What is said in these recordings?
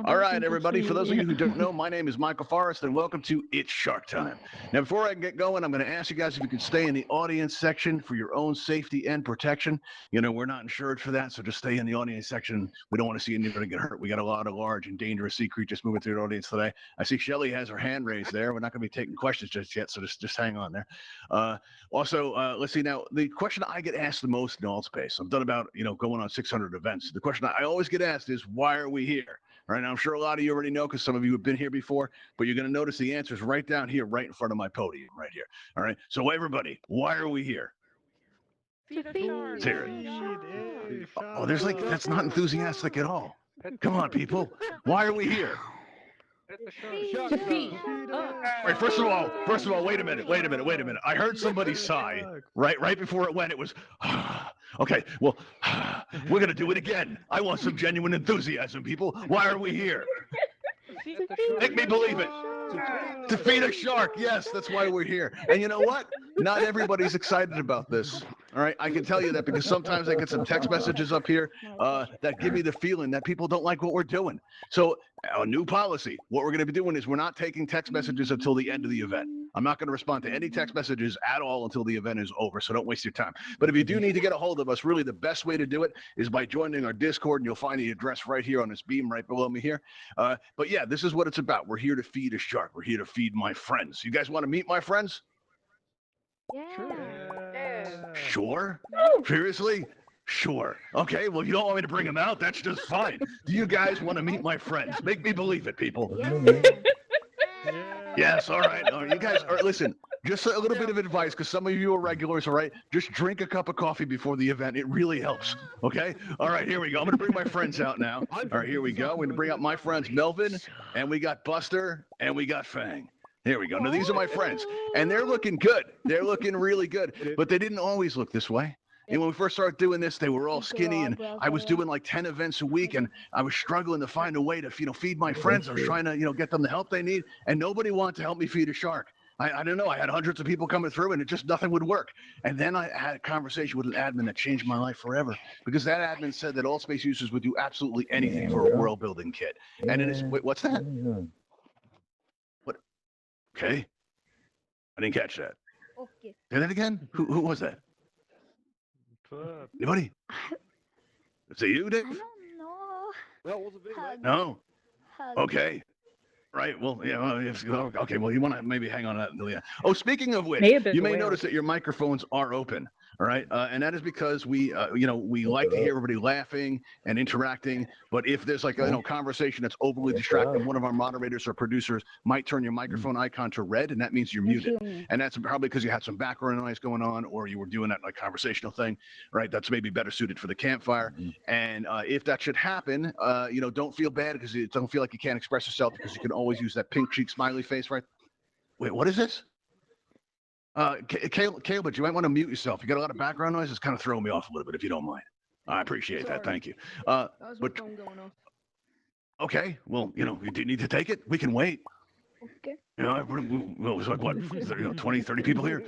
All right, everybody. For those of you who don't know, my name is Michael Forrest, and welcome to It's Shark Time. Now, before I get going, I'm going to ask you guys if you could stay in the audience section for your own safety and protection. You know, we're not insured for that, so just stay in the audience section. We don't want to see anybody get hurt. We got a lot of large and dangerous sea creatures moving through the audience today. I see Shelly has her hand raised there. We're not going to be taking questions just yet, so just hang on there. Also, let's see now. The question I get asked the most in Altspace, I've done about going on 600 events. The question I always get asked is, why are we here? All right, now I'm sure a lot of you already know because some of you have been here before, but you're going to notice the answers right down here, right in front of my podium, right here. All right, so everybody, why are we here? Let's hear it. Oh, there's that's not enthusiastic at all. Come on, people, why are we here? Wait, first of all, wait a minute. I heard somebody sigh right before it went. It was, okay, well, we're going to do it again. I want some genuine enthusiasm, people. Why are we here? Make me believe it. To feed a shark. Yes, that's why we're here. And you know what? Not everybody's excited about this. All right, I can tell you that because sometimes I get some text messages up here that give me the feeling that people don't like what we're doing. So a new policy, what we're going to be doing is we're not taking text messages until the end of the event. I'm not going to respond to any text messages at all until the event is over, so don't waste your time. But if you do need to get a hold of us, really the best way to do it is by joining our Discord, and you'll find the address right here on this beam right below me here. But yeah, this is what it's about. We're here to feed a shark. We're here to feed my friends. You guys want to meet my friends? Yeah. Sure? Seriously? Sure. Okay, well, you don't want me to bring them out? That's just fine. Do you guys want to meet my friends? Make me believe it, people. Yes, all right. All right. You guys, all right, listen, just a little bit of advice, because some of you are regulars, all right? Just drink a cup of coffee before the event. It really helps, okay? All right, here we go. I'm going to bring my friends out now. All right, here we go. We're going to bring out my friends, Melvin, and we got Buster, and we got Fang. Here we go. Now, these are my friends, and they're looking good. They're looking really good, but they didn't always look this way. And when we first started doing this, they were all skinny, and I was doing like 10 events a week, and I was struggling to find a way to, feed my friends. I was trying to, get them the help they need, and nobody wanted to help me feed a shark. I don't know. I had hundreds of people coming through, and nothing would work. And then I had a conversation with an admin that changed my life forever, because that admin said that Altspace users would do absolutely anything for a world building kit. And it is, wait, what's that? What? Okay. I didn't catch that. Okay. Say that again? Who was that? Anybody? Is it you, Dave? I don't know. That was a big Hug. No? Hug. Okay. Right. Well, yeah. Okay. Well, you want to maybe hang on to that until the end. Oh, speaking of which, you may notice that your microphones are open. All right. And that is because we like to hear everybody laughing and interacting. But if there's like a conversation that's overly distracting, one of our moderators or producers might turn your microphone icon to red, and that means you're muted. And that's probably because you had some background noise going on, or you were doing that like conversational thing, right? That's maybe better suited for the campfire. And if that should happen, don't feel bad because you don't feel like you can't express yourself, because you can always use that pink cheek smiley face, right? Wait, what is this? Caleb, you might want to mute yourself. You got a lot of background noise. It's kind of throwing me off a little bit, if you don't mind. I appreciate that. Thank you. That was my phone going off. Okay. Well, you do need to take it. We can wait. Okay. Well, it's like what, 20, 30 people here?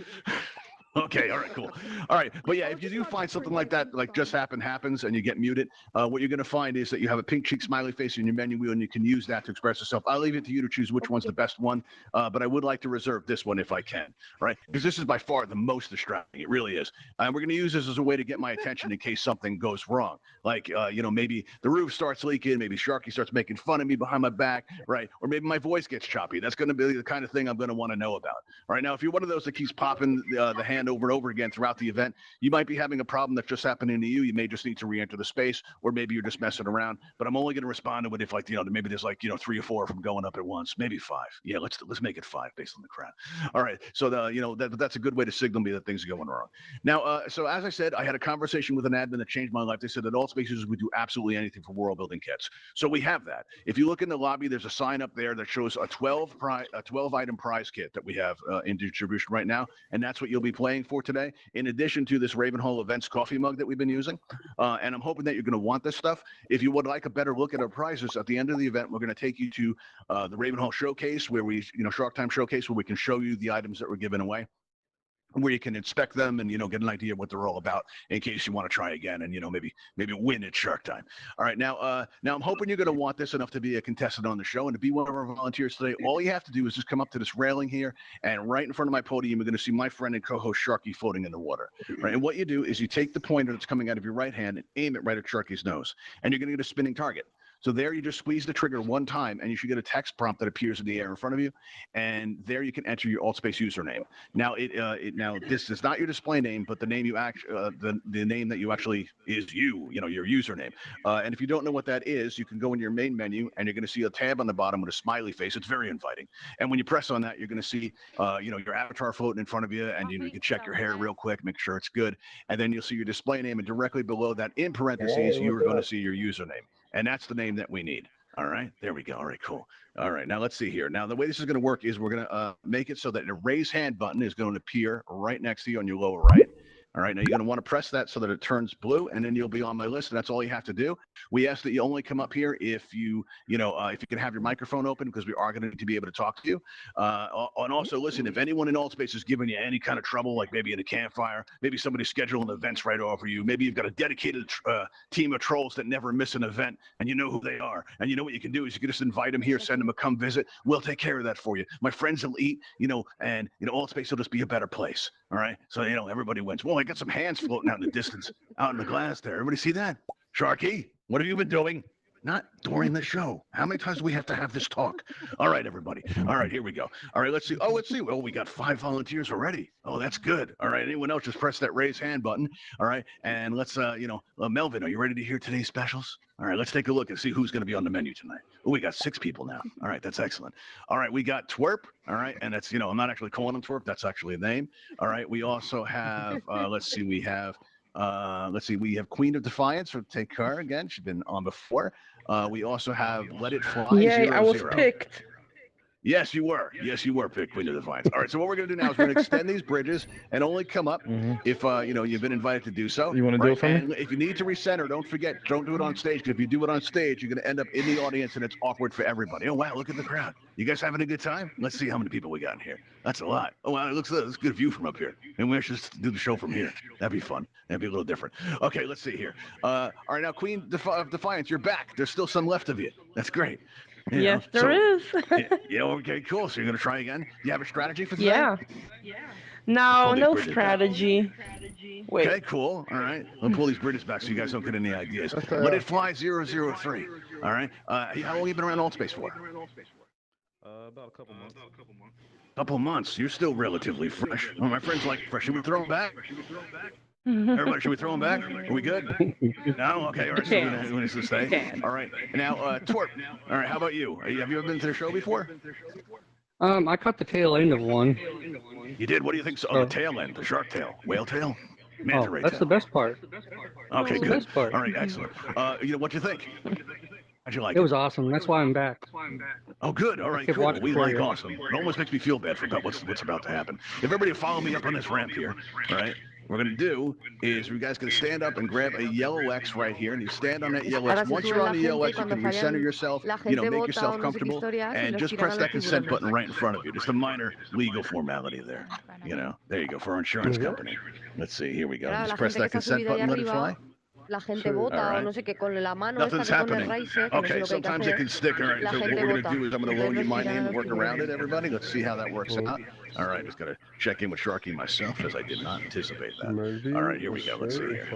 Okay, all right, cool. All right, but yeah, if you do find something like that, like just happens, and you get muted, what you're going to find is that you have a pink cheek smiley face in your menu wheel, and you can use that to express yourself. I'll leave it to you to choose which one's the best one, but I would like to reserve this one if I can, right? Because this is by far the most distracting. It really is. And we're going to use this as a way to get my attention in case something goes wrong. Like, maybe the roof starts leaking, maybe Sharky starts making fun of me behind my back, right? Or maybe my voice gets choppy. That's going to be the kind of thing I'm going to want to know about. All right, now, if you're one of those that keeps popping the hand command over and over again throughout the event. You might be having a problem that's just happening to you. You may just need to re-enter the space, or maybe you're just messing around. But I'm only going to respond to it if, like, maybe there's like 3 or 4 from going up at once, maybe 5. Yeah, let's make it 5 based on the crowd. All right, so that's a good way to signal me that things are going wrong. Now, so as I said, I had a conversation with an admin that changed my life. They said that Altspace users would do absolutely anything for world building kits. So we have that. If you look in the lobby, there's a sign up there that shows a 12 item prize kit that we have in distribution right now, and that's what you'll be playing for today, in addition to this Ravenhall Events coffee mug that we've been using. And I'm hoping that you're going to want this stuff. If you would like a better look at our prizes, at the end of the event, we're going to take you to the Ravenhall Showcase, where Shark Time Showcase, where we can show you the items that we're giving away, where you can inspect them and get an idea of what they're all about in case you want to try again and maybe win at Shark Time. All right, now I'm hoping you're going to want this enough to be a contestant on the show and to be one of our volunteers today. All you have to do is just come up to this railing here, and right in front of my podium, you're going to see my friend and co-host Sharky floating in the water. Right, and what you do is you take the pointer that's coming out of your right hand and aim it right at Sharky's nose, and you're going to get a spinning target. So there you just squeeze the trigger one time, and you should get a text prompt that appears in the air in front of you, and there you can enter your Altspace username. Now now this is not your display name, but the name you the name that you actually is your username. And if you don't know what that is, you can go in your main menu, and you're going to see a tab on the bottom with a smiley face. It's very inviting. And when you press on that, you're going to see your avatar floating in front of you, and you can check your hair real quick, make sure it's good, and then you'll see your display name, and directly below that, in parentheses, you are going to see your username. And that's the name that we need. All right, there we go. All right, cool. All right, now let's see here. Now, the way this is going to work is we're going to make it so that a raise hand button is going to appear right next to you on your lower right. All right, now you're going to want to press that so that it turns blue, and then you'll be on my list, and that's all you have to do. We ask that you only come up here if you can have your microphone open, because we are going to need to be able to talk to you. And also, listen, if anyone in Altspace is giving you any kind of trouble, like maybe in a campfire, maybe somebody's scheduling events right over you, maybe you've got a dedicated team of trolls that never miss an event, and you know who they are, and you know what you can do is you can just invite them here, send them a come visit. We'll take care of that for you. My friends will eat, and Altspace will just be a better place. All right, so everybody wins. Well, I got some hands floating out in the distance, out in the glass there. Everybody see that? Sharky, what have you been doing? Not during the show. How many times do we have to have this talk? All right, everybody. All right, here we go. All right, let's see. Oh, we got 5 volunteers already. Oh, that's good. All right, anyone else, just press that raise hand button. All right, and let's, Melvin, are you ready to hear today's specials? All right, let's take a look and see who's going to be on the menu tonight. Oh, we got 6 people now. All right, that's excellent. All right, we got Twerp. All right, and that's, I'm not actually calling him Twerp. That's actually a name. All right, we also have, we have Queen of Defiance from Take Car again. She's been on before. We also have Let It Fly. Yay, 00. I was picked. Yes, you were. Yes, you were picked, Queen of Defiance. All right, so what we're going to do now is we're going to extend these bridges and only come up if, you've been invited to do so. You want to do it for and me? if you need to recenter, don't forget, don't do it on stage, because if you do it on stage, you're going to end up in the audience, and it's awkward for everybody. Oh, wow, look at the crowd. You guys having a good time? Let's see how many people we got in here. That's a lot. Oh, wow, it's a good view from up here. And we should just do the show from here. That'd be fun. That'd be a little different. Okay, let's see here. All right, now, Queen of Defiance, you're back. There's still some left of you. That's great. Yes, there is. Okay, cool. So you're going to try again? Do you have a strategy for today? Yeah. No, Pull these no bridges strategy. Wait. Okay, cool. All right. I'll pull these bridges back so you guys don't get any ideas. Let It Fly 003. All right. How long have you been around Altspace for? About a couple months. Couple months. You're still relatively fresh. Well, my friends like fresh. Should we throw them back? Everybody, should we throw them back? Are we good? No? Okay. All right. So we're going to stay. All right. Now, Twerp. All right. How about you? Have you ever been to the show before? I caught the tail end of one. You did? What do you think? Oh, the tail end, the shark tail, whale tail, manta ray That's tail. the best part. Okay, That's the good. best part. All right, excellent. What'd you think? How'd you like It was awesome. That's why I'm back. Oh, good. All right, kept cool. watching We for like you. awesome. It almost makes me feel bad for what's about to happen. If everybody follow me up on this ramp here, all right? What we're going to do is you guys going to stand up and grab a yellow X right here, and you stand on that yellow Ahora X. se Once sube you're la on the yellow gente X, you can cuando fallan, recenter yourself, la gente make vota yourself o no sé qué comfortable, historia hace y and los just tiran press a that los consent tiburones. button right in front of you. Just a minor legal formality there. There you go, for our insurance company. Let's see, here we go. Claro, Just la press gente that que está consent subida ahí button, let it arriba, fly. la gente vota All o right. no sé qué, con la mano Nothing's esta que pone happening. raise, que no sé Okay, lo que hay que sometimes it hacer. can stick. All right, La so what gente we're going to vota. do is I'm going to Entonces loan you los my tiran name a and los work around tiburones. it, everybody. Let's see how that works out. All right, just got to check in with Sharky myself, as I did not anticipate that. All right, here we go. Let's see here.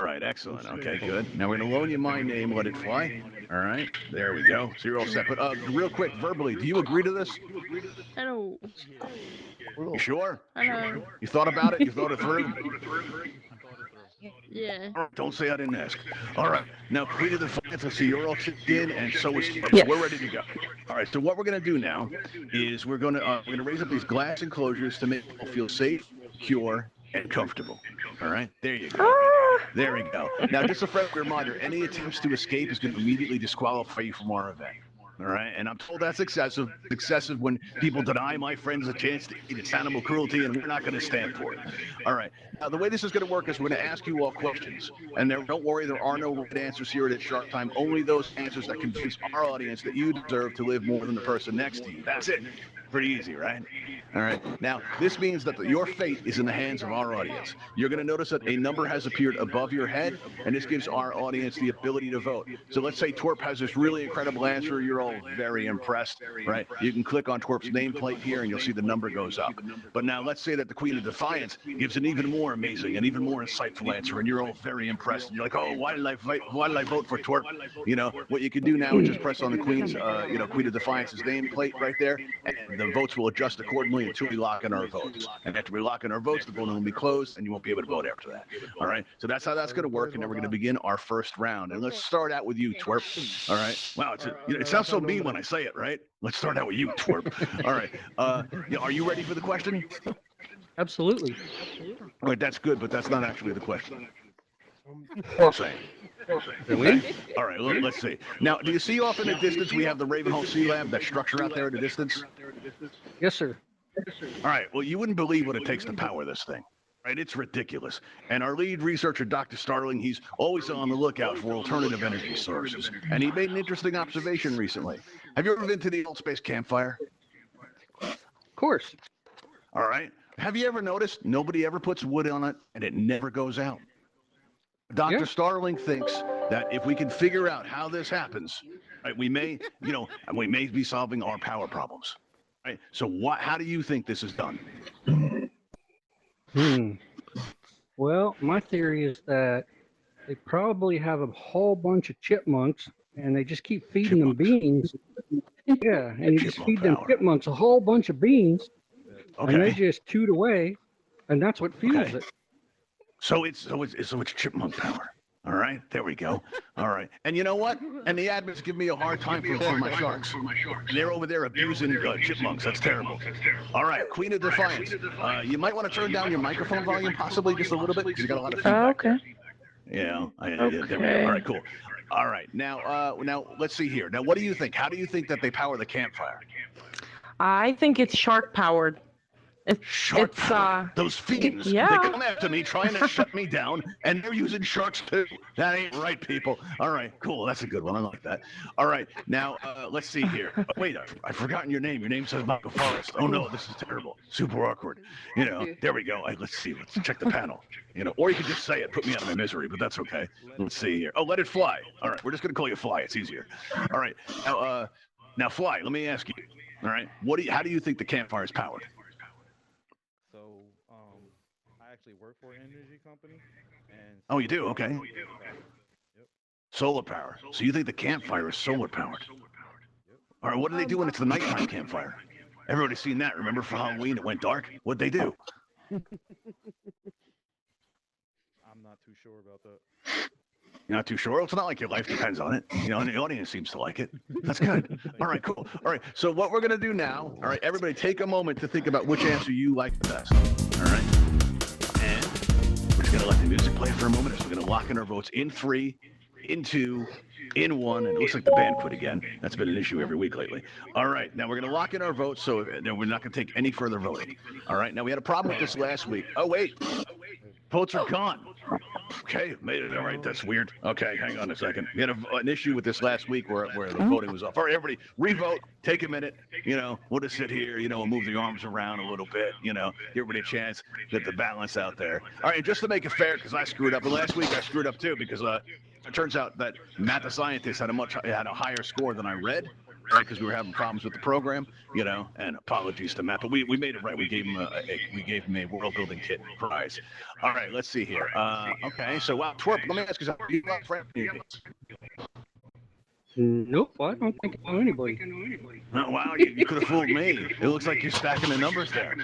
All right, excellent. Okay, good. Now we're going to loan you my name, let it fly. All right, there we go. So you're all set. But real quick, verbally, do you agree to this? Hello. You sure? Hello. You thought about it? You thought it through? Yeah. All right, don't say I didn't ask. All right, now Queen of Defiance, I see you're all checked in, and so is Yes. we're ready to go. All right, so what we're going to do now is we're going to raise up these glass enclosures to make people feel safe, secure, and comfortable. All right, there you go. There we go. Now, just a friendly reminder, any attempts to escape is going to immediately disqualify you from our event. All right, and I'm told that's excessive. Excessive when people deny my friends a chance to eat. It's animal cruelty, and we're not going to stand for it. All right, now the way this is going to work is we're going to ask you all questions, and don't worry, there are no right answers here at Shark Time. Only those answers that convince our audience that you deserve to live more than the person next to you. That's it. Pretty easy, right? All right. Now, this means that your fate is in the hands of our audience. You're going to notice that a number has appeared above your head, and this gives our audience the ability to vote. So let's say Twerp has this really incredible answer. You're all very impressed, right? You can click on Twerp's nameplate here, and you'll see the number goes up. But now let's say that the Queen of Defiance gives an even more amazing and even more insightful answer, and you're all very impressed. And you're like, oh, why did I vote for Twerp? You know, what you can do now is just press on the Queen's, Queen of Defiance's nameplate right there, and the votes will adjust accordingly until we lock in our votes. And after we lock in our votes, the voting will be closed, and you won't be able to vote after that. All right? So that's how that's going to work, and then we're going to begin our first round. And let's start out with you, Twerp. All right? Wow, it sounds so mean when I say it, right? Let's start out with you, Twerp. All right. Are you ready for the question? Absolutely. All right, that's good, but that's not actually the question. Saying. Really? All right, let's see. Now, do you see off in the distance we have the Ravenhall Sea-Lab, that structure out there in the distance? Yes, sir. All right, well, you wouldn't believe what it takes to power this thing. Right, it's ridiculous. And our lead researcher, Dr. Starling, he's always on the lookout for alternative energy sources. And he made an interesting observation recently. Have you ever been to the Altspace campfire? Of course. All right. Have you ever noticed nobody ever puts wood on it and it never goes out? Dr. Yeah. Starling thinks that if we can figure out how this happens, right, we may be solving our power problems. Right? So how do you think this is done? Well, my theory is that they probably have a whole bunch of chipmunks, and they just keep feeding them beans. Yeah, and you just feed them chipmunks a whole bunch of beans, and they just toot away, and that's what fuels it. So it's chipmunk power. All right, there we go. All right, and you know what? And the admins give me a hard time for my sharks. They're over there abusing chipmunks. That's terrible. All right, Queen of Defiance. You might want to turn down your microphone volume, possibly just a little bit, because you got a lot of feedback. Okay. Yeah, there we go. All right, cool. All right, now let's see here. Now, what do you think? How do you think that they power the campfire? I think it's shark powered. Shark power. Those fiends, yeah. They come after me trying to shut me down, and they're using sharks too. That ain't right, people. All right, cool. That's a good one. I like that. All right, now let's see here. Oh, wait, I've forgotten your name. Your name says Michael Forrest. Oh no, this is terrible. Super awkward. There we go. Let's see. Let's check the panel. Or you could just say it. Put me out of my misery, but that's okay. Let's see here. Oh, let it fly. All right, we're just gonna call you Fly. It's easier. All right. Now Fly. Let me ask you. All right. How do you think the campfire is powered? I actually work for an energy company, and oh, you do? Okay. Yep. Solar power. So you think the campfire is solar powered? All right. What do they do when it's the nighttime campfire? Everybody's seen that. Remember for Halloween it went dark? What'd they do? I'm not too sure about that. You're not too sure? Well, it's not like your life depends on it. And the audience seems to like it. That's good. All right, cool. All right, so what we're going to do now, all right, everybody take a moment to think about which answer you like the best. All right? And we're just going to let the music play for a moment. So we're going to lock in our votes in 3, in 2, in 1. And it looks like the band quit again. That's been an issue every week lately. All right, now we're going to lock in our votes, so we're not going to take any further voting. All right, now we had a problem with this last week. Oh, wait. Votes are gone. Okay, made it. All right, that's weird. Okay, hang on a second. We had an issue with this last week where the voting was off. All right, everybody, revote. Take a minute. We'll just sit here. We'll move the arms around a little bit. Give everybody a chance. Get the balance out there. All right, just to make it fair, because I screwed up. And last week I screwed up too, because it turns out that Matt the Scientist had a higher score than I read. right? Because we were having problems with the program, you know. And apologies to Matt, but we made it right. We gave him a world building kit prize. All right, let's see here. Okay, so wow, Twerp. Let me ask you something. Do you have friend communities? Nope, I don't think I know anybody. Oh, wow, you could have fooled me. It looks like you're stacking the numbers there.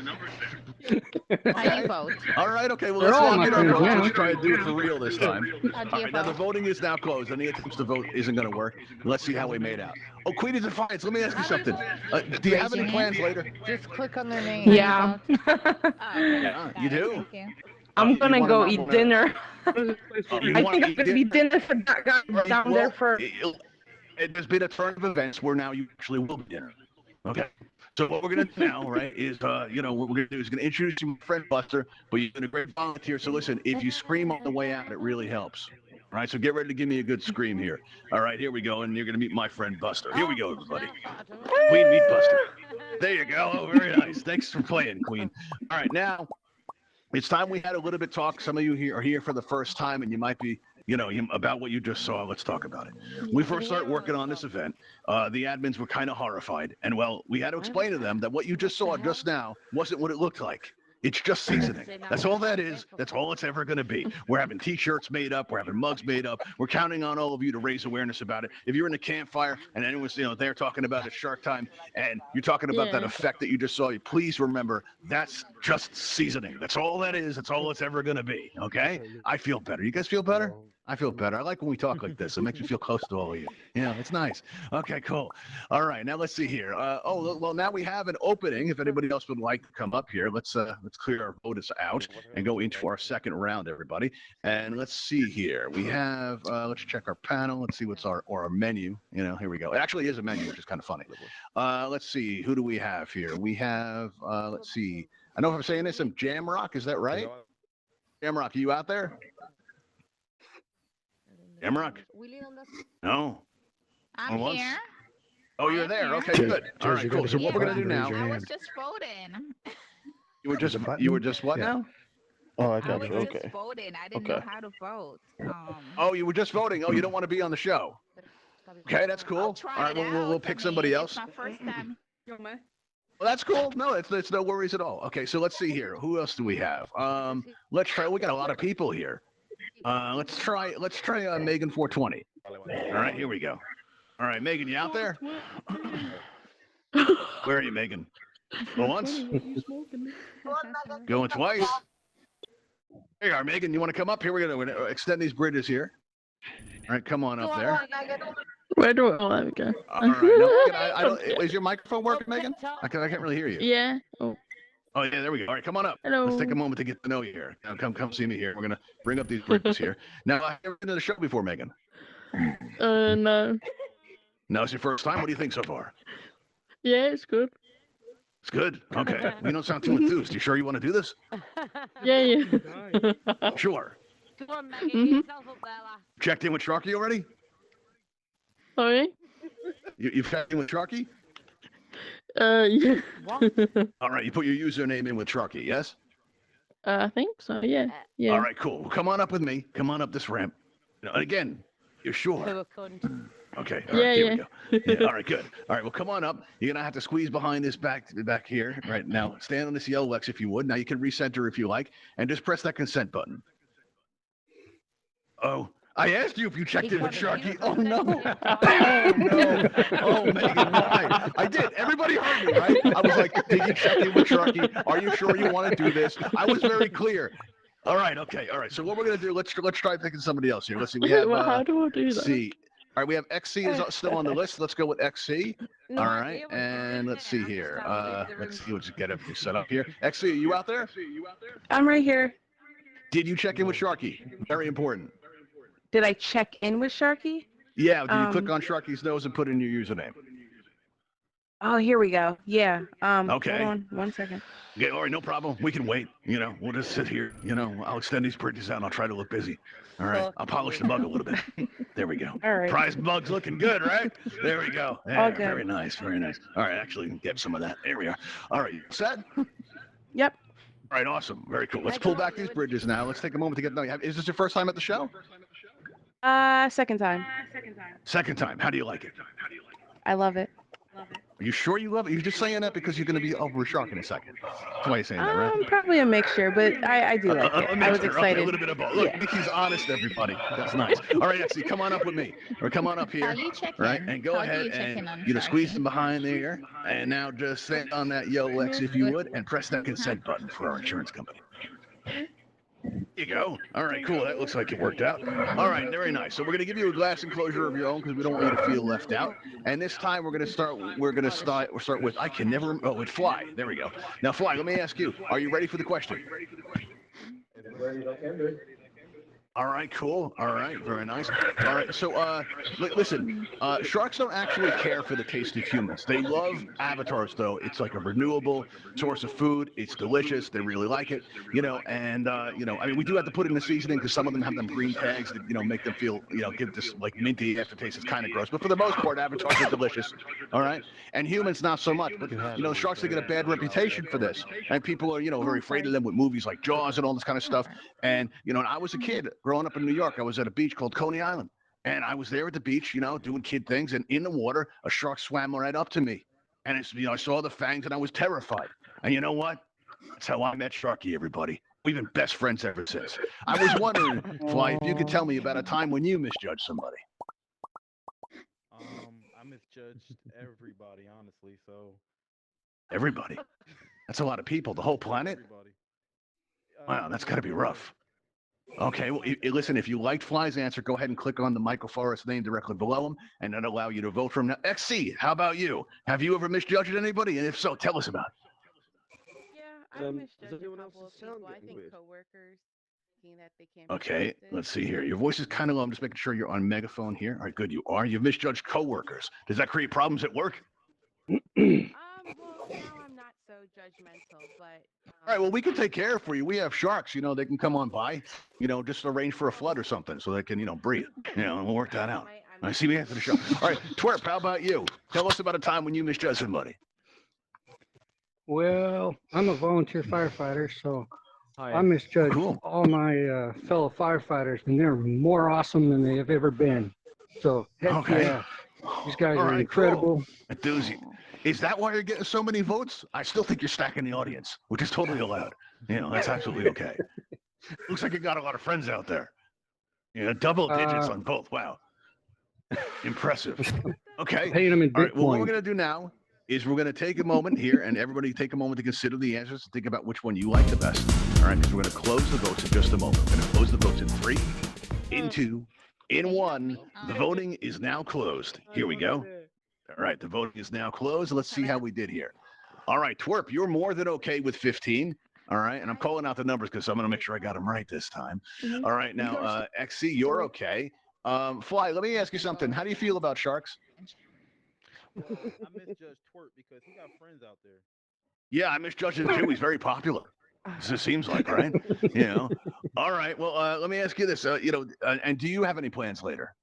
How do you vote? All right, okay, well, They're let's all lock my in our friends votes. now. Let's try to do it for real this time. How do All you right, now the vote? voting is now closed. Any attempts to vote isn't going to work. Let's see how we made out. Oh, Queen of Defiance, let me ask you something. Do you have any plans later? Just click on their name. Yeah. Yeah, you do? I'm gonna wanna go not eat wanna- dinner. You I wanna think I'm eat gonna be dinner for that guy down there for. There's been a turn of events where now you actually will be dinner. Okay. So what we're gonna do now, right, is what we're gonna do is gonna introduce you to my friend Buster, but you've been a great volunteer. So listen, if you scream on the way out, it really helps. All right, so get ready to give me a good scream here. All right, here we go, and you're gonna meet my friend Buster. Here we go, everybody. Queen, meet Buster. There you go. Oh, very nice. Thanks for playing, Queen. All right, now it's time we had a little bit talk. Some of you here are here for the first time, and you might be, about what you just saw. Let's talk about it. When we first started working on this event, the admins were kind of horrified. And, well, we had to explain to them that what you just saw just now wasn't what it looked like. It's just seasoning. That's all that is. That's all it's ever going to be. We're having T-shirts made up. We're having mugs made up. We're counting on all of you to raise awareness about it. If you're in a campfire and anyone's, they're talking about it, Shark Time, and you're talking about that effect that you just saw, please remember that's just seasoning. That's all that is. That's all it's ever going to be. Okay? I feel better. You guys feel better? I feel better. I like when we talk like this. It makes me feel close to all of you. Yeah, it's nice. Okay, cool. All right, now let's see here. Well, now we have an opening. If anybody else would like to come up here, let's clear our votes out and go into our second round, everybody. And let's see here. We have. Let's check our panel. Let's see what's our menu. Here we go. It actually is a menu, which is kind of funny. Let's see. Who do we have here? We have. Let's see. I know if I'm saying this, some Jamrock. Is that right? Jamrock, are you out there? Jamrock? No. I'm Once? here. Oh, you're I'm there. here. Okay, good. All right, cool. So what we're gonna do now? I was just voting. You were just what now? Oh, I I got was you. just Okay. voting. I didn't know how to vote. Oh, you were just voting. Oh, you don't want to be on the show. Okay, that's I'll cool. All try right, it we'll out. pick I somebody mean, else. It's my first time. Well, that's cool. No, it's no worries at all. Okay, so let's see here. Who else do we have? Let's try. We got a lot of people here. Let's try Megan 420. All right, here we go. All right, Megan, you out there? Where are you, Megan? Going once? Going twice? There you are, Megan. You want to come up here? We're gonna extend these bridges here. All right, come on up there. Where do I go? All right. Now, is your microphone working, Megan? I can't really hear you. Yeah. Oh. Oh, yeah, there we go. All right, come on up. Hello. Let's take a moment to get to know you here. Now, come see me here. We're going to bring up these bridges here. Now, I've never been to the show before, Megan. No. No, it's your first time. What do you think so far? Yeah, it's good. It's good. Okay. You don't sound too enthused. You sure you want to do this? Yeah. Sure. Come on, Maggie, get yourself up there, lad. Checked in with Sharky already? Sorry? You've checked in with Sharky? Yeah. All right. You put your username in with Sharky, yes? I think so, yeah. Yeah. All right, cool. Well, come on up with me. Come on up this ramp. And again, you're sure? Who a cunt. Okay. All right, here we Yeah. go. Yeah, all right, good. All right, well, come on up. You're gonna have to squeeze behind this back here. Right now, stand on this yellow X if you would. Now you can recenter if you like, and just press that consent button. Oh, I asked you if you checked in with Sharky. Oh no! Oh no! Oh Megan, why? I did. Everybody heard me, right? I was like, did you check in with Sharky? Are you sure you want to do this? I was very clear. All right, okay, all right. So what we're gonna do? Let's try picking somebody else here. Let's see. We have. Well, how do I do that? See. All right, we have XC is still on the list. Let's go with XC. All right, and let's see here. Let's see what you get up set up here. XC, are you out there? I'm right here. Did you check in with Sharky? Very important. Did I check in with Sharky? Yeah, did you click on Sharky's nose and put in your username? Oh, here we go. Yeah. Okay. Hold on 1 second. Okay, all right, no problem. We can wait. We'll just sit here. I'll extend these bridges out and I'll try to look busy. All right, I'll polish the mug a little bit. There we go. All right. Prize mug's looking good, right? There we go. Yeah, All good. very nice, very nice. All right, actually, get some of that. There we are. All right, set? Yep. All right, awesome. Very cool. Let's pull back these bridges now. Let's take a moment to get to know you. Is this your first time at the show? Second time. Second time. How do you like it? I love it. Are you sure you love it? You're just saying that because you're going to be over a shark in a second. That's why you're saying that, right? Probably a mixture, but I do like it. I was Okay, excited. a little bit of both. Look, Yeah. he's honest, everybody. That's nice. All right, Exy, come on up with me. Or come on up How here. you check Right? in? And go How do ahead you check and, in on squeeze Sharky? them behind there. And now just say on that yo, Lex, if you would, and press that consent button for our insurance company. There you go. All right, cool. That looks like it worked out. All right, very nice. So we're going to give you a glass enclosure of your own because we don't want you to feel left out. And this time we're going to start with I can never with Fly. There we go. Now Fly, let me ask you, are you ready for the question? All right, cool. All right, very nice. All right, so listen, sharks don't actually care for the taste of humans. They love avatars, though. It's like a renewable source of food. It's delicious. They really like it, and I mean, we do have to put in the seasoning because some of them have them green tags that make them feel, give this like minty aftertaste. It's kind of gross, but for the most part, avatars are delicious. All right, and humans not so much. But sharks they get a bad reputation for this, and people are very afraid of them with movies like Jaws and all this kind of stuff. And and I was a kid growing up in New York. I was at a beach called Coney Island, and I was there at the beach, doing kid things. And in the water, a shark swam right up to me, and it's I saw the fangs, and I was terrified. And you know what? That's how I met Sharky. Everybody, we've been best friends ever since. I was wondering, Fly, if you could tell me about a time when you misjudged somebody. I misjudged everybody, honestly. So. Everybody? That's a lot of people. The whole planet? Everybody. Wow, that's got to be rough. Okay, well, listen, if you liked Fly's answer, go ahead and click on the Michael Forrest name directly below him, and that'll allow you to vote for him. Now, XC, how about you? Have you ever misjudged anybody? And if so, tell us about it. Yeah, I misjudged a everyone couple of else's sound people. I getting think weird? coworkers thinking that they can't be Okay, trusted. let's see here. Your voice is kind of low. I'm just making sure you're on megaphone here. All right, good, you are. You've misjudged coworkers. Does that create problems at work? Well, now I'm not so judgmental, but. All right, well, we can take care for you. We have sharks, they can come on by, just arrange for a flood or something so they can, breathe, and we'll work that out. I see we answer the show. All right, Twerp, how about you? Tell us about a time when you misjudged somebody. Well, I'm a volunteer firefighter, so I misjudged Cool. all my fellow firefighters, and they're more awesome than they have ever been. So, heck Okay. yeah, these guys All are right, incredible. cool. A doozy. Is that why you're getting so many votes? I still think you're stacking the audience, which is totally allowed. That's absolutely okay. Looks like you got a lot of friends out there. Double digits on both. Wow. Impressive. Okay. Paying them in All right. Well, what we're Bitcoin. going to do now is we're going to take a moment here, and everybody take a moment to consider the answers and think about which one you like the best. All right, because we're going to close the votes in just a moment. We're going to close the votes in 3, in 2, in 1. The voting is now closed. Here we go. All right, the voting is now closed. Let's see how we did here. All right, Twerp, you're more than okay with 15. All right, and I'm calling out the numbers because I'm going to make sure I got them right this time. All right, now, XC, you're okay. Fly, let me ask you something. How do you feel about sharks? I misjudged Twerp because he got friends out there. Yeah, I misjudged him too. He's very popular. It seems like, right? All right, well, let me ask you this. And do you have any plans later?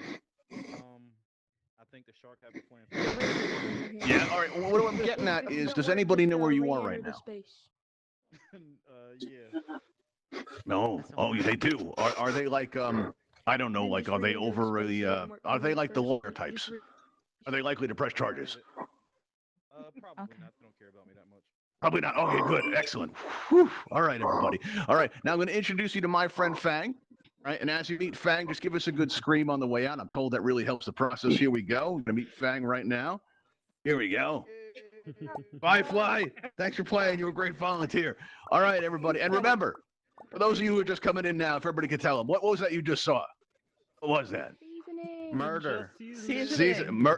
I think the shark have a plan. Yeah, all right. Well, what I'm getting at is, does anybody know where you are right now? Yeah. No. Oh, they do. Are they like I don't know, like are they over the are they like the lawyer types? Are they likely to press charges? Probably not. They don't care about me that much. Probably not. Okay, good. Excellent. Whew. All right, everybody. All right. Now I'm going to introduce you to my friend Fang. Right, and as you meet Fang, just give us a good scream on the way out. I'm told that really helps the process. Here we go. We're going to meet Fang right now. Here we go. Bye, Fly. Thanks for playing. You're a great volunteer. All right, everybody. And remember, for those of you who are just coming in now, if everybody could tell them, what was that you just saw? What was that? Murder.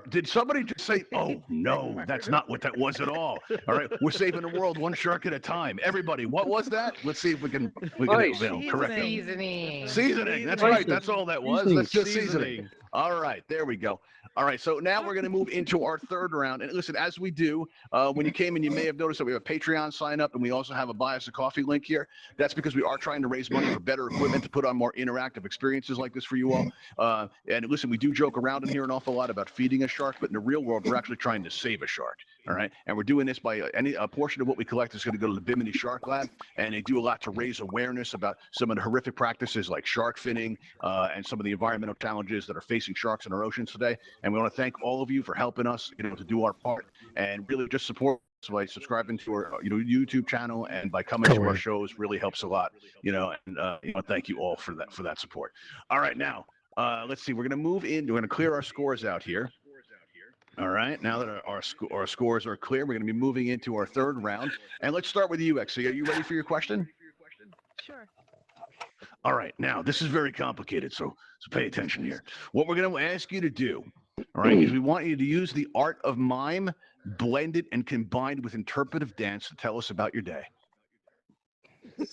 Did somebody just say, oh, no, that's not what that was at all. All right, we're saving the world one shark at a time. Everybody, what was that? Let's see if we can correct it. Seasoning. Seasoning. That's Spices. right. That's all that was. Seasoning. That's just seasoning. All right. There we go. All right. So now we're going to move into our third round. And listen, as we do, when you came in, you may have noticed that we have a Patreon sign up and we also have a Buy Us a Coffee link here. That's because we are trying to raise money for better equipment to put on more interactive experiences like this for you all. And listen, we do joke around in here an awful lot about feeding a shark, but in the real world, we're actually trying to save a shark. All right. And we're doing this by a portion of what we collect is going to go to the Bimini Shark Lab. And they do a lot to raise awareness about some of the horrific practices like shark finning and some of the environmental challenges that are facing sharks in our oceans today. And we want to thank all of you for helping us, to do our part and really just support us by subscribing to our, YouTube channel and by coming to our shows really helps a lot, and thank you all for that support. All right, now, let's see. We're going to move in. We're going to clear our scores out here. All right. Now that our scores are clear, we're going to be moving into our third round. And let's start with you, XC. Are you ready for your question? Sure. All right. Now, this is very complicated, so pay attention here. What we're going to ask you to do, all right, is we want you to use the art of mime, blended and combined with interpretive dance to tell us about your day. There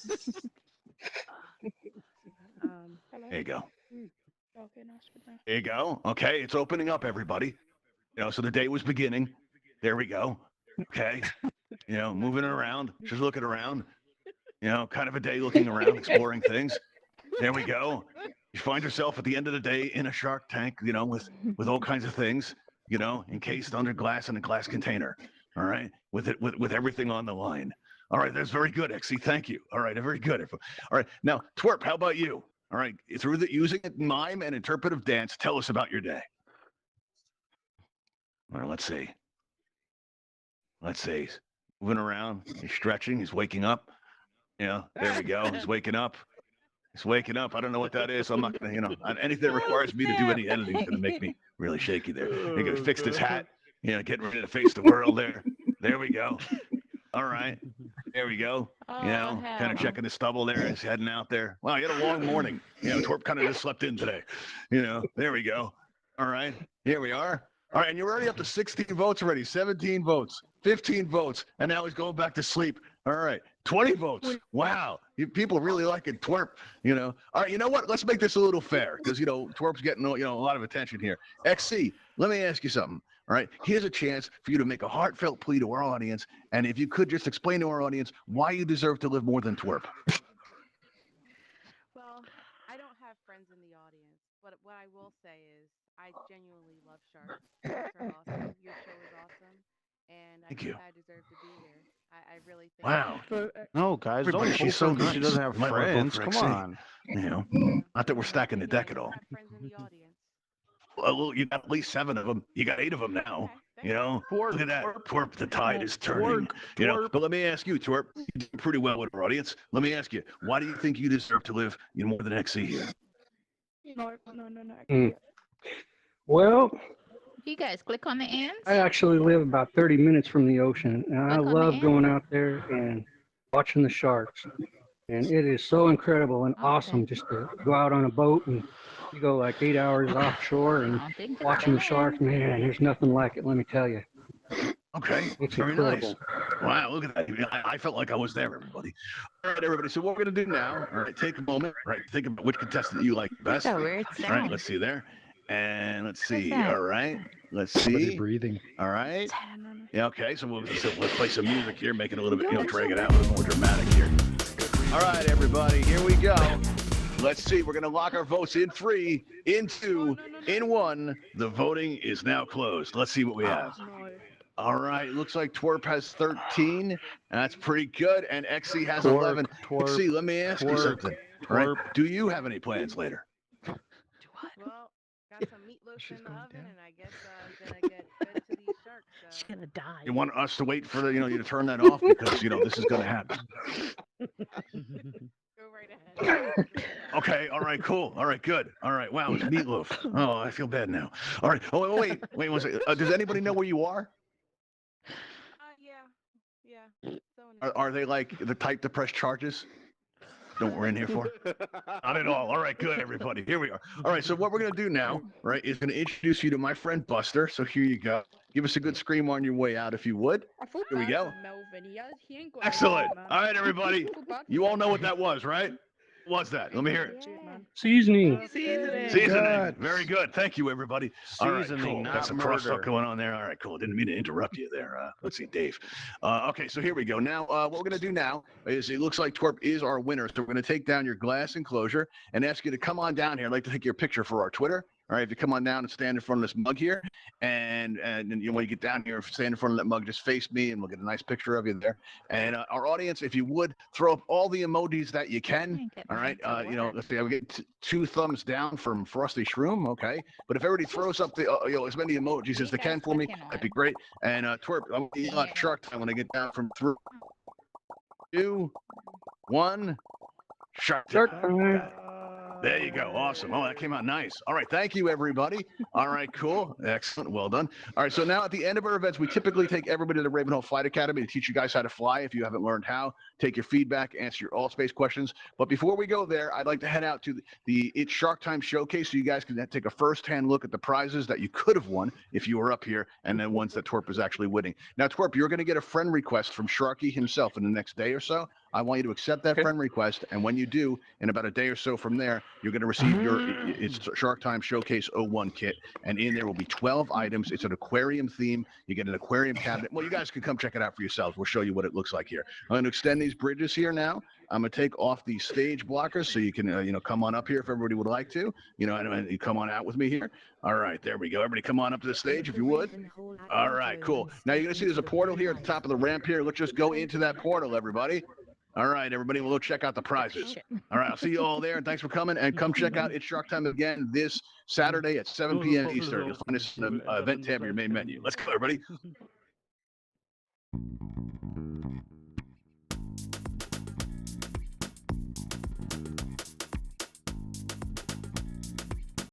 you go. Okay, nice. There you go. Okay, it's opening up, everybody. So the day was beginning. There we go. Okay. Moving around, just looking around. Kind of a day looking around, exploring things. There we go. You find yourself at the end of the day in a shark tank, with all kinds of things, encased under glass in a glass container. All right. With everything on the line. All right. That's very good, XC. Thank you. All right. Very good. All right. Now, Twerp, how about you? All right. Using mime and interpretive dance, tell us about your day. All right, let's see. He's moving around. He's stretching. He's waking up. There we go. He's waking up. I don't know what that is. I'm not going to, anything that requires me to do any editing is going to make me really shaky there. He's going to fix his hat. Getting ready to face the world there. There we go. All right. There we go. Kind of checking the stubble there. He's heading out there. Wow, you had a long morning. Twerp kind of just slept in today. There we go. All right. Here we are. All right, and you're already up to 16 votes already, 17 votes, 15 votes, and now he's going back to sleep. All right, 20 votes. Wow, people really like it, Twerp. All right, you know what? Let's make this a little fair because Twerp's getting a lot of attention here. XC, let me ask you something. All right, here's a chance for you to make a heartfelt plea to our audience, and if you could just explain to our audience why you deserve to live more than Twerp. Well, I don't have friends in the audience, but what I will say is I genuinely love sharks. Sharks are awesome. Your show is awesome, and I think I deserve to be here. I really think. Wow. No, guys, Everybody, don't she's so vote for her. nice. She doesn't have Might wanna vote friends. for Come XC. on. Not that we're stacking the deck at all. I have friends in the audience. Well, you got at least 7 of them. You got 8 of them now. Look at that. Twerp, the tide is turning. But let me ask you, Twerp, you did pretty well with our audience. Let me ask you, why do you think you deserve to live more than XC here? No. Well, You guys click on the ends. I actually live about 30 minutes from the ocean, and I Click on the love end. going out there and watching the sharks. And it is so incredible and awesome just to go out on a boat and you go like 8 hours offshore and I don't think watching the they're sharks. Man, there's nothing like it, let me tell you. Okay, It's very incredible. nice. Wow, look at that. I felt like I was there, everybody. All right, everybody. So what we're going to do now, all right, take a moment, right, think about which contestant you like best. That's a weird All right, sound. let's see there. And let's see. that? All right, let's Somebody see. breathing. All right. No. Yeah, okay, so let's play some music here, make it a little bit, drag it out a little more dramatic here. All right, everybody, here we go. Let's see, we're going to lock our votes in 3, in 2, in 1. The voting is now closed. Let's see what we have. No. All right, looks like Twerp has 13, and that's pretty good, and XC has Twerp, 11. twerp, XC, let me ask you twerp, something. All right, twerp. do you have any plans later? Well, got some meatloaf in the oven, and I guess I'm gonna get fed to these sharks. She's gonna die. You want us to wait for you to turn that off because, this is going to happen. Go right ahead. Okay. All right. Cool. All right. Good. All right. Wow. It's meatloaf. Oh, I feel bad now. All right. Oh, wait one second. Does anybody know where you are? Yeah. So Are they like the type to press charges? Know what we're in here for? Not at all. All right. Good, everybody. Here we are. All right. So what we're going to do now, right, is going to introduce you to my friend Buster. So here you go. Give us a good scream on your way out if you would. I feel Here we bad go. for Melvin. He ain't got Excellent. anything, man. All right, everybody. I feel bad for You all know Melvin. what that was, right? What was that? Let me hear it. Shit, man. Seasoning. Seasoning. Seasoning. Very good. Thank you, everybody. All right, Seasoning, cool. not Got some crosstalk murder. going on there. All right, cool. Didn't mean to interrupt you there. Let's see, Dave. Okay, so here we go. Now, what we're going to do now is it looks like Twerp is our winner. So we're going to take down your glass enclosure and ask you to come on down here. I'd like to take your picture for our Twitter All right, if you come on down and stand in front of this mug here, and when you get down here, stand in front of that mug, just face me, and we'll get a nice picture of you there. And our audience, if you would, throw up all the emojis that you can. All right, let's see, I get 2 thumbs down from Frosty Shroom, okay. But if everybody throws up the as many emojis as they can for me, that'd be great. And Twerp, I'm gonna yell out Shark Time when I get down from 3, 2, 1. Shark Time. There you go. Awesome. Oh, that came out nice. All right. Thank you, everybody. All right. Cool. Excellent. Well done. All right. So now at the end of our events, we typically take everybody to the Ravenhall Flight Academy to teach you guys how to fly. If you haven't learned how, take your feedback, answer your Altspace questions. But before we go there, I'd like to head out to the It's Shark Time showcase so you guys can take a first-hand look at the prizes that you could have won if you were up here and then ones that Twerp is actually winning. Now, Twerp, you're going to get a friend request from Sharky himself in the next day or so. I want you to accept that friend request, and when you do, in about a day or so from there, you're going to receive your It's Shark Time Showcase 01 kit, and in there will be 12 items. It's an aquarium theme. You get an aquarium cabinet. Well, you guys can come check it out for yourselves. We'll show you what it looks like here. I'm going to extend these bridges here now. I'm going to take off the stage blockers so you can, come on up here if everybody would like to, and you come on out with me here. All right, there we go. Everybody come on up to the stage if you would. All right, cool. Now you're going to see there's a portal here at the top of the ramp here. Let's just go into that portal, everybody. All right, everybody, we'll check out the prizes. All right, I'll see you all there, and thanks for coming. And come check out It's Shark Time again this Saturday at 7 p.m. Eastern. You'll find us in the event tab of your main menu. Let's go, everybody.